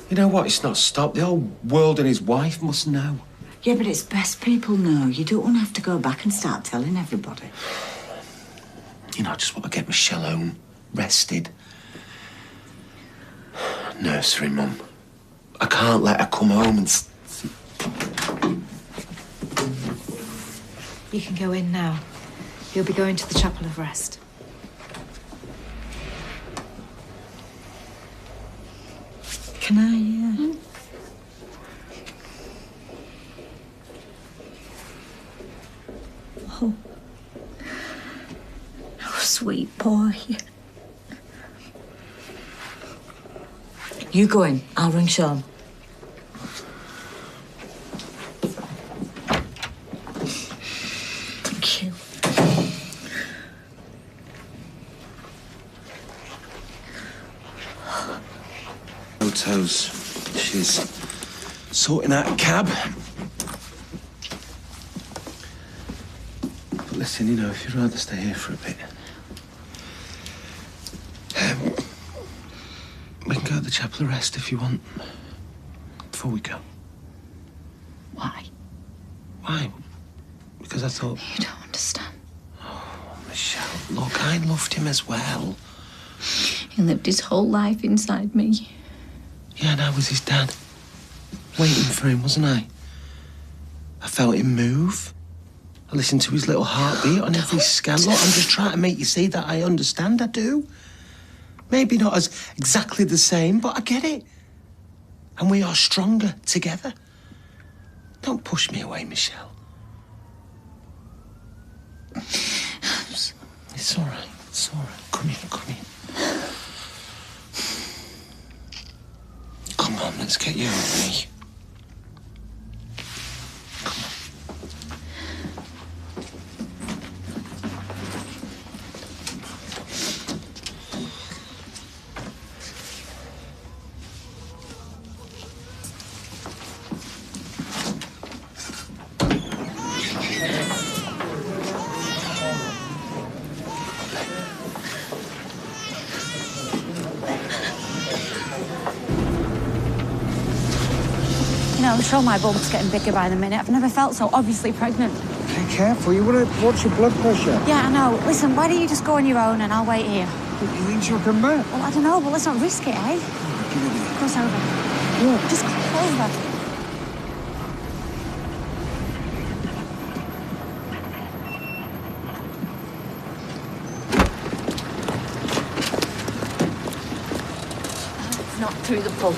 You know what? It's not stopped. The whole world and his wife must know. Yeah, but it's best people know. You don't want to have to go back and start telling everybody. You know, I just want to get Michelle home, rested. Nursery, Mum. I can't let her come home and... You can go in now. You'll be going to the Chapel of Rest. Can I, Oh. Oh, sweet boy. You go in. I'll ring Sean. Thank you. Photos. She's sorting out a cab. But listen, you know, if you'd rather stay here for a bit, we can go to the Chapel of Rest if you want. Before we go. Why? Why? Because I thought... You don't understand. Oh, Michelle, look, I loved him as well. He lived his whole life inside me. Yeah, and I was his dad. Waiting for him, wasn't I? I felt him move. I listened to his little heartbeat on every scan. Look, I'm just trying to make you see that I understand, I do. Maybe not as exactly the same, but I get it. And we are stronger together. Don't push me away, Michelle. It's all right. It's all right. Come here, come here. Come on, let's get you over me. Come on. I'm sure my bump's getting bigger by the minute. I've never felt so obviously pregnant. Be careful, you want to watch your blood pressure. Yeah, I know. Listen, why don't you just go on your own and I'll wait here? You think she'll come back? Well, I don't know, but let's not risk it, eh? Cross over. Yeah. Just cross over. Not through the pub.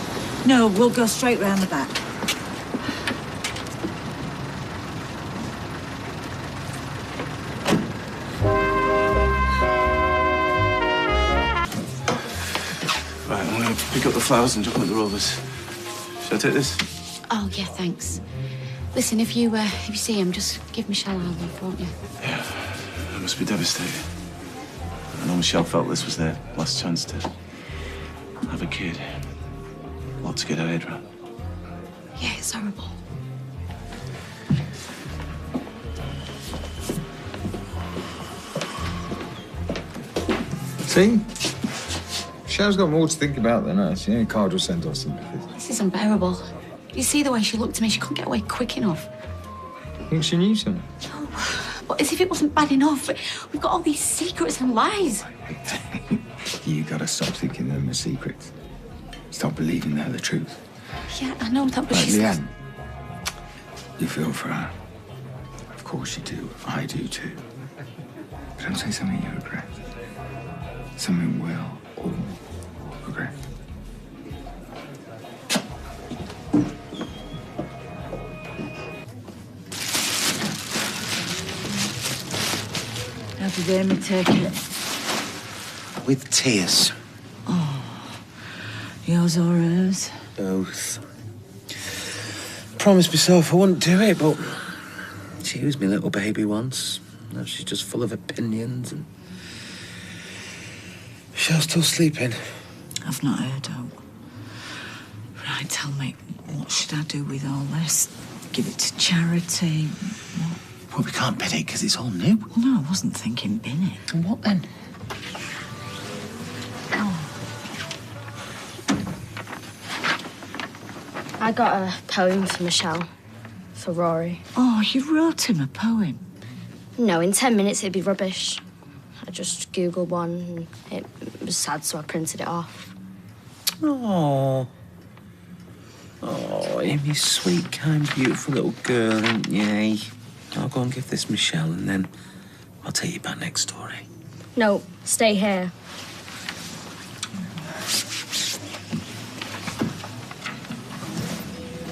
No, we'll go straight round the back. Right, I'm going to pick up the flowers and jump at the rollers. Should I take this? Oh, yeah, thanks. Listen, if you see him, just give Michelle a love, won't you? Yeah, I must be devastated. I know Michelle felt this was their last chance to have a kid. A lot to get her head around. Yeah, it's horrible. See? Michelle's got more to think about than us. She ain't card will send us sympathy. This is unbearable. You see the way she looked at me? She couldn't get away quick enough. Think she knew something? No, but as if it wasn't bad enough. We've got all these secrets and lies. You gotta stop thinking them are secrets. Stop believing they're the truth. Yeah, I know that, but Like she's... Leanne. You feel for her. Of course you do. I do too. But don't say something you regret. Something we'll all regret. How did Amy take it? With tears. Oh, yours or hers? Both. Promised myself I wouldn't do it, but she was my little baby once. Now she's just full of opinions and... Michelle's still sleeping. I've not heard out. Right, tell me, what should I do with all this? Give it to charity? What? Well, we can't bin it because it's all new. Well, no, I wasn't thinking bin it. And what then? I got a poem for Michelle, for Rory. Oh, you wrote him a poem? No, in 10 minutes it'd be rubbish. I just Googled one and it was sad, so I printed it off. Oh. Oh, Amy's sweet, kind, beautiful little girl, ain't you? I'll go and give this Michelle and then I'll take you back next story. No, stay here.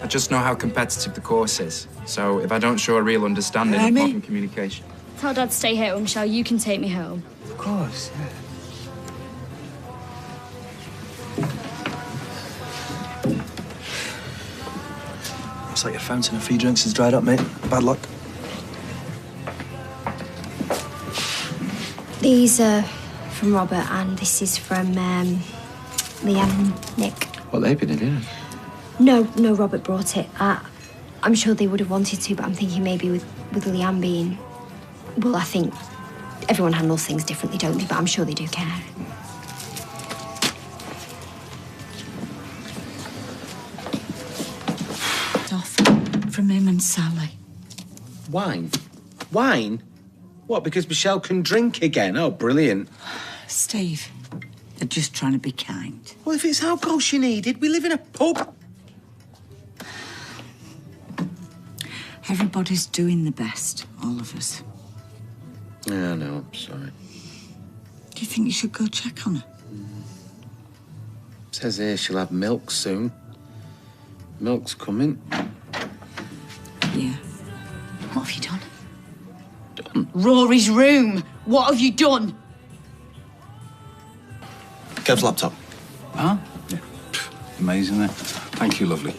I just know how competitive the course is. So if I don't show a real understanding of modern communication... Tell Dad to stay here, Michelle. You can take me home. Of course, yeah. Looks like your fountain of free drinks has dried up, mate. Bad luck. These are from Robert and this is from Liam and Nick. What, they've been in here? No, Robert brought it. I'm sure they would have wanted to, but I'm thinking maybe with Liam being... Well, I think everyone handles things differently, don't they? But I'm sure they do care. Off from him and Sally. Wine? Wine? What, because Michelle can drink again? Oh, brilliant. Steve, they're just trying to be kind. Well, if it's alcohol she needed, we live in a pub. Everybody's doing the best, all of us. Yeah, I know, I'm sorry. Do you think you should go check on her? Says here she'll have milk soon. Milk's coming. Yeah. What have you done? Rory's room. What have you done? Kev's laptop. Huh? Yeah. Amazing, eh? Thank you, lovely.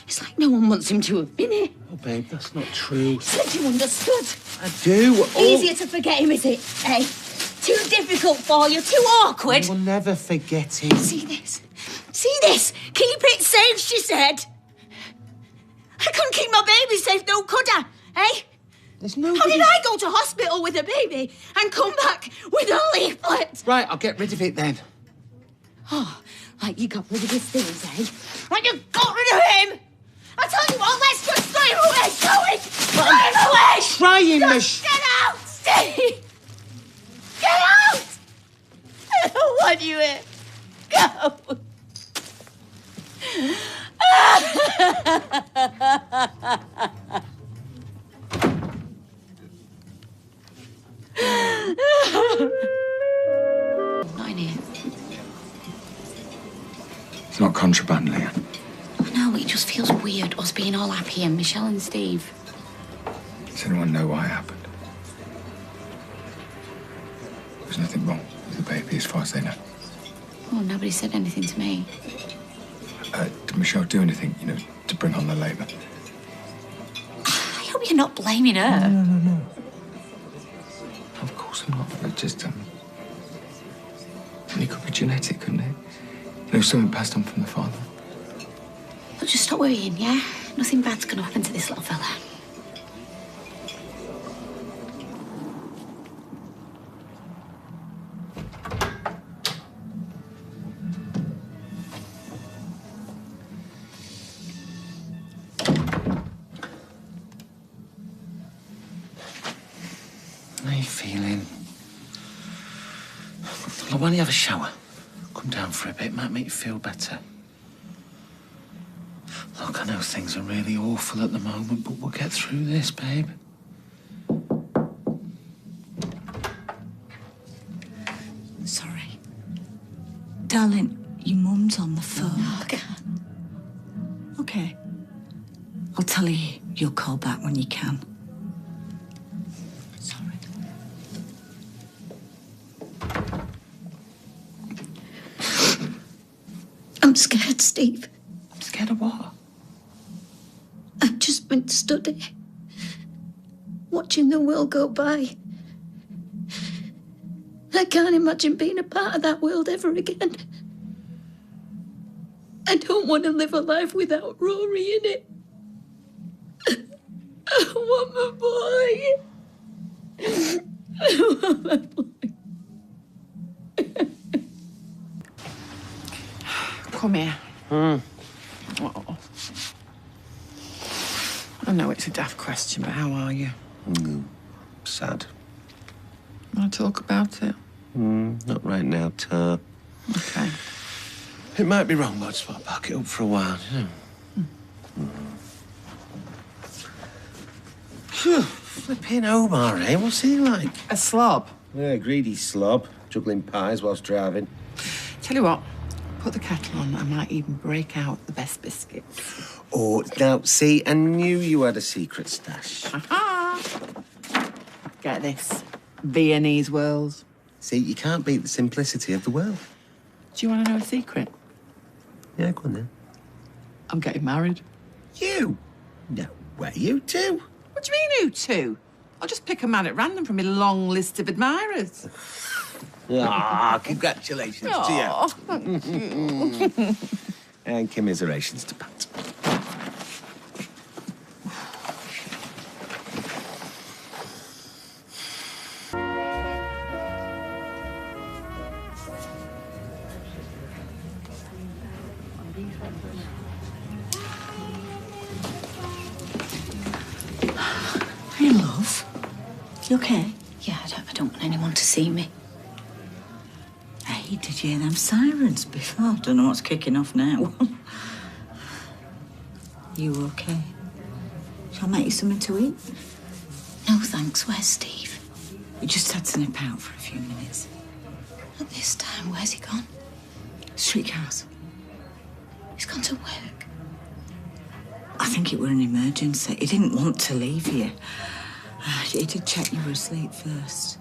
It's like no one wants him to have been here. Oh, babe, that's not true. You said you understood. I do. Easier to forget him, is it? Eh? Too difficult for you, too awkward. I will never forget him. See this? See this? Keep it safe, she said. I couldn't keep my baby safe, though, could I? Eh? There's no. How did I go to hospital with a baby and come back with a leaflet? Right, I'll get rid of it then. Oh, like you got rid of his things, eh? Like you got rid of him! I tell you what, let's just throw him away, shall we? Throw him away! Trying, Just get out, Steve! Get out! I don't want you here. Go! Not in here. It's not contraband, Leanne. No, it just feels weird, us being all happy and Michelle and Steve. Does anyone know why it happened? There's nothing wrong with the baby as far as they know. Well, nobody said anything to me. Did Michelle do anything, to bring on the labour? I hope you're not blaming her. No. Of course I'm not, but just, it could be genetic, couldn't it? Something passed on from the father. But just stop worrying, yeah? Nothing bad's gonna happen to this little fella. How are you feeling? Well, why don't you have a shower? Come down for a bit, might make you feel better. Look, I know things are really awful at the moment, but we'll get through this, babe. Sorry. Darling, your mum's on the phone. No, I can't. Okay. I'll tell her you'll call back when you can. Sorry. I'm scared, Steve. Scared of what? I've just been studying, watching the world go by. I can't imagine being a part of that world ever again. I don't want to live a life without Rory in it. I want my boy. I want my boy. Come here. Oh. I know it's a daft question, but how are you? Sad. Want to talk about it? Not right now, Tar. Okay. It might be wrong, but I just want to pack it up for a while, you know. Phew, flipping Omar, eh? What's he like? A slob. Yeah, greedy slob, juggling pies whilst driving. Tell you what, put the kettle on. I might even break out the best biscuits. Oh, now, see, I knew you had a secret stash. Aha! Get this. Viennese whirls. See, you can't beat the simplicity of the world. Do you want to know a secret? Yeah, go on then. I'm getting married. You? No way, you too. What do you mean, who to? I'll just pick a man at random from my long list of admirers. Ah, congratulations to you. Oh, thank you. And commiserations to Pat. Hey, love. You okay? Yeah, I don't want anyone to see me. Hey, did you hear them sirens before? Don't know what's kicking off now. You okay? Shall I make you something to eat? No, thanks. Where's Steve? We just had to nip out for a few minutes. At this time, where's he gone? Streetcars. He's gone to work. I think it were an emergency. He didn't want to leave you. He did check you were asleep first.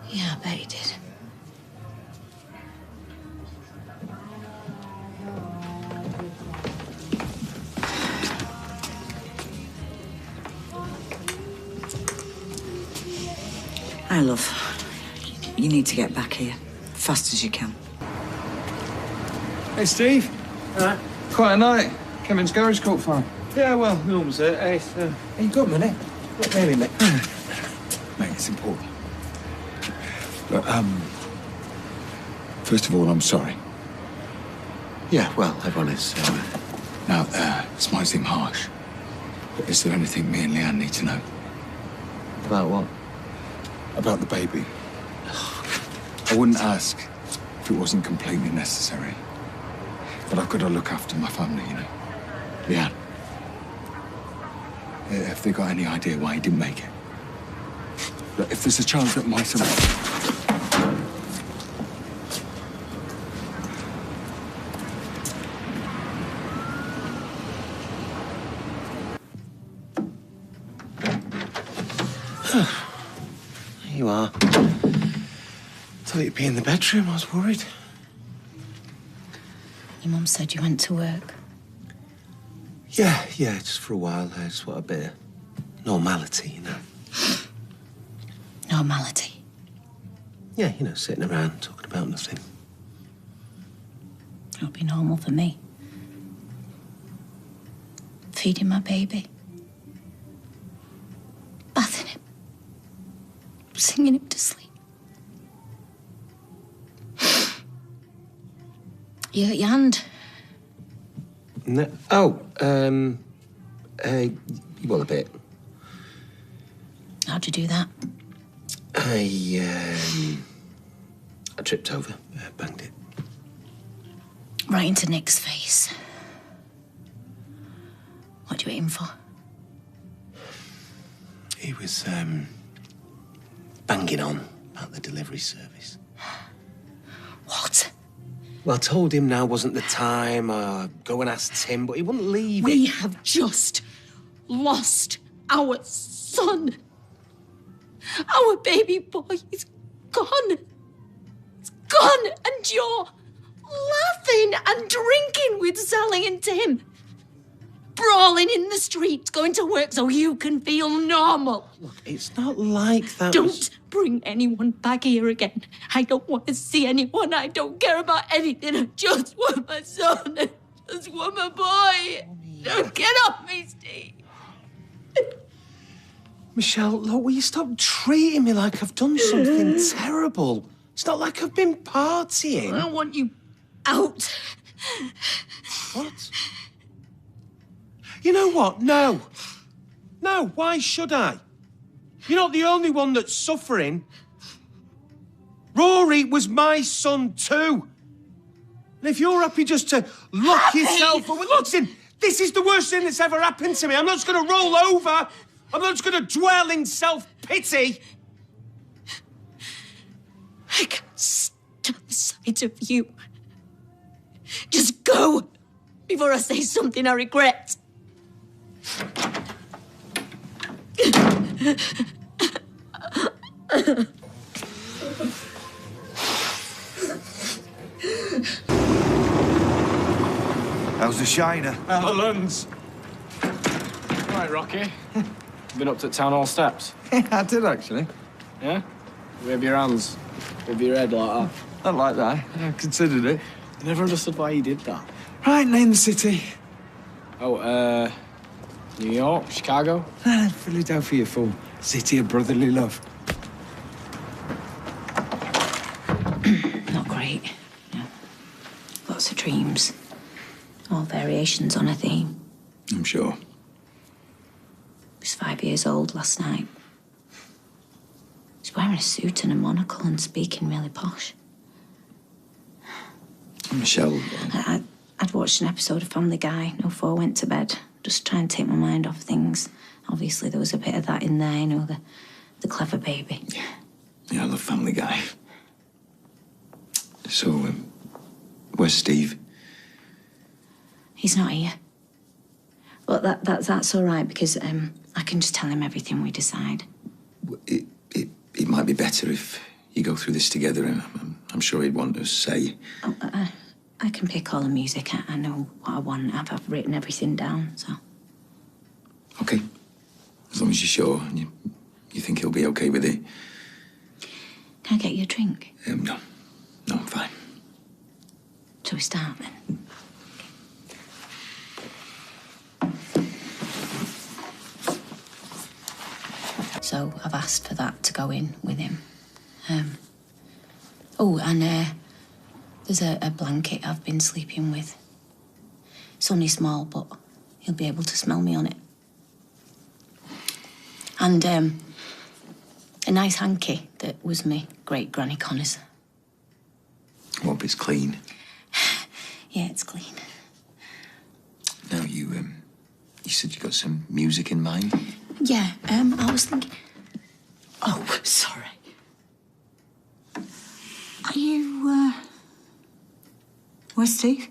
Yeah, I bet he did. Hi, love. You need to get back here. Fast as you can. Hey, Steve. Quite a night. Kevin's garage caught fire. Yeah, well, no one's hurt, eh? So... Hey, you got a minute? Not really, mate. Mate, it's important. Look, first of all, I'm sorry. Yeah, well, everyone is. Now, this might seem harsh, but is there anything me and Leanne need to know? About what? About the baby. I wouldn't ask if it wasn't completely necessary. But I've got to look after my family, you know. Leanne. Have they got any idea why he didn't make it? Look, if there's a chance that my son... There you are. Thought you'd be in the bedroom. I was worried. Your mum said you went to work. Yeah, just for a while. I just want a bit of normality, you know. Normality. Yeah, you know, sitting around talking about nothing. That'll be normal for me. Feeding my baby. Bathing him. Singing him to sleep. You hurt your hand. No. Well, a bit. How'd you do that? I tripped over, banged it. Right into Nick's face. waiting for? He was, banging on about the delivery service. What? Well, I told him now wasn't the time. Go and ask Tim, but he wouldn't leave We it. have just lost our son. Our baby boy is gone. It's gone, and you're laughing and drinking with Sally and Tim. Brawling in the streets, going to work so you can feel normal. Look, it's not like that. Don't bring anyone back here again. I don't want to see anyone. I don't care about anything. I just want my son. I just want my boy. Don't get off me, Steve. Michelle, look, will you stop treating me like I've done something terrible? It's not like I've been partying. I want you out. What? You know what? No. No, why should I? You're not the only one that's suffering. Rory was my son too. And if you're happy just to lock yourself away... Listen, this is the worst thing that's ever happened to me. I'm not just going to roll over. I'm not just going to dwell in self-pity. I can't stand the sight of you. Just go before I say something I regret. How's the shiner? Alan's. Right, Rocky. Been up to town hall steps? I did, actually. Yeah? Wave your hands. Wave your head like that. Not like that. I considered it. I never understood why you did that. Right, name the city. Oh, New York, Chicago? Philadelphia, fool. City of brotherly love. Not great. No. Lots of dreams. All variations on a theme. I'm sure. He was 5 years old last night. He's wearing a suit and a monocle and speaking really posh. Michelle. I'd watched an episode of Family Guy before I went to bed, just trying to take my mind off things. Obviously, there was a bit of that in there, you know, the clever baby. Yeah, I love Family Guy. So, where's Steve? He's not here. But that's all right, because I can just tell him everything we decide. It might be better if you go through this together, and I'm sure he'd want to say. Oh, I can pick all the music. I know what I want. I've written everything down, so... Okay. As long as you're sure and you think he'll be okay with it. Can I get you a drink? No. No, I'm fine. Shall we start, then? So I've asked for that to go in with him. There's a blanket I've been sleeping with. It's only small, but he'll be able to smell me on it. And a nice hanky that was me great-granny Connor's. Hope it's clean. Yeah, it's clean. Now, you said you got some music in mind? Yeah, I was thinking... Oh, sorry. Are you, where's Steve?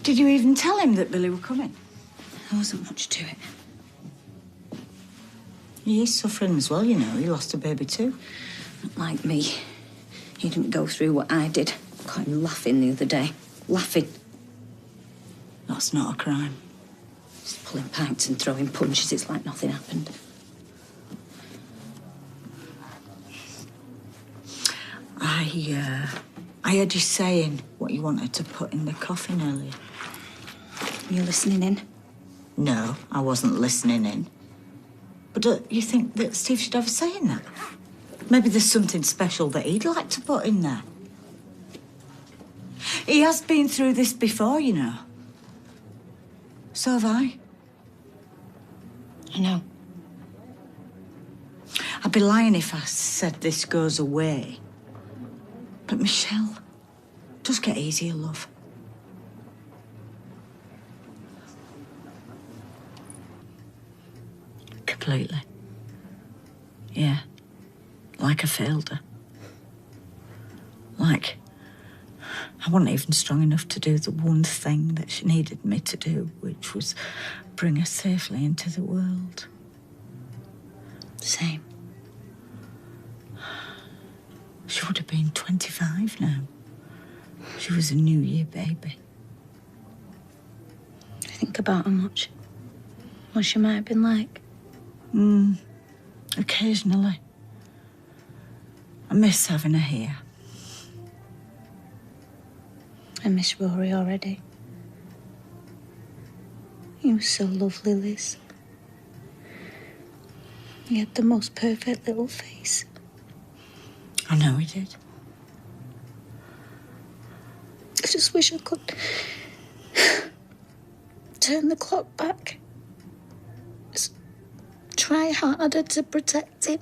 Did you even tell him that Billy were coming? There wasn't much to it. He is suffering as well, you know. He lost a baby too. Not like me. He didn't go through what I did. Caught him laughing the other day. Laughing. That's not a crime. Just pulling pints and throwing punches. It's like nothing happened. I heard you saying what you wanted to put in the coffin earlier. Were you listening in? No, I wasn't listening in. But don't you think that Steve should have a say in that? Maybe there's something special that he'd like to put in there. He has been through this before, you know. So have I. I know. I'd be lying if I said this goes away. But Michelle, does get easier, love. Completely. Yeah. Like I failed her. Like I wasn't even strong enough to do the one thing that she needed me to do, which was bring her safely into the world. Same. She would have been 25 now. She was a New Year baby. Think about how much what she might have been like. Occasionally. I miss having her here. I miss Rory already. He was so lovely, Liz. He had the most perfect little face. I know he did. I just wish I could turn the clock back. Just try harder to protect him.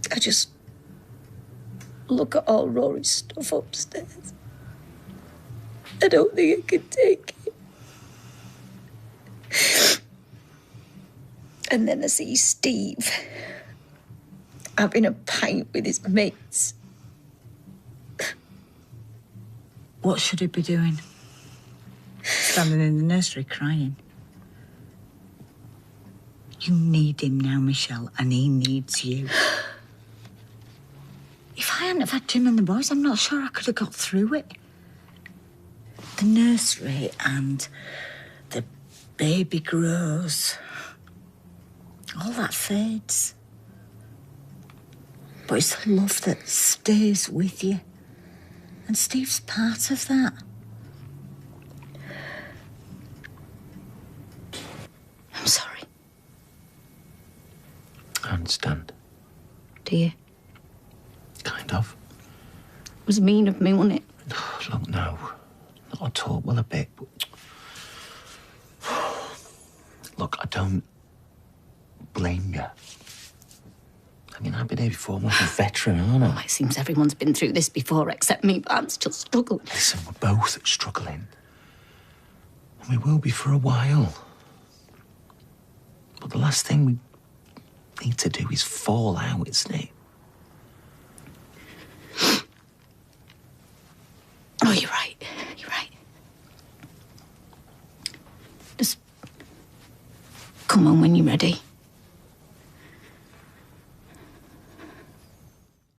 I just look at all Rory's stuff upstairs. I don't think I can take it. And then I see Steve having a pint with his mates. What should he be doing? Standing in the nursery crying. You need him now, Michelle, and he needs you. If I hadn't have had Jim and the boys, I'm not sure I could have got through it. The nursery and the baby grows. All that fades. But it's the love that stays with you. And Steve's part of that. I'm sorry. I understand. Do you? Kind of. It was mean of me, wasn't it? Look, no. Not at all. Well, a bit, but... Look, I don't blame you. I mean, I've been here before. I'm like a veteran, aren't I? Well, it seems everyone's been through this before except me, but I'm still struggling. Listen, we're both struggling. And we will be for a while. But the last thing we need to do is fall out, isn't it? Oh, you're right. You're right. Just come on when you're ready.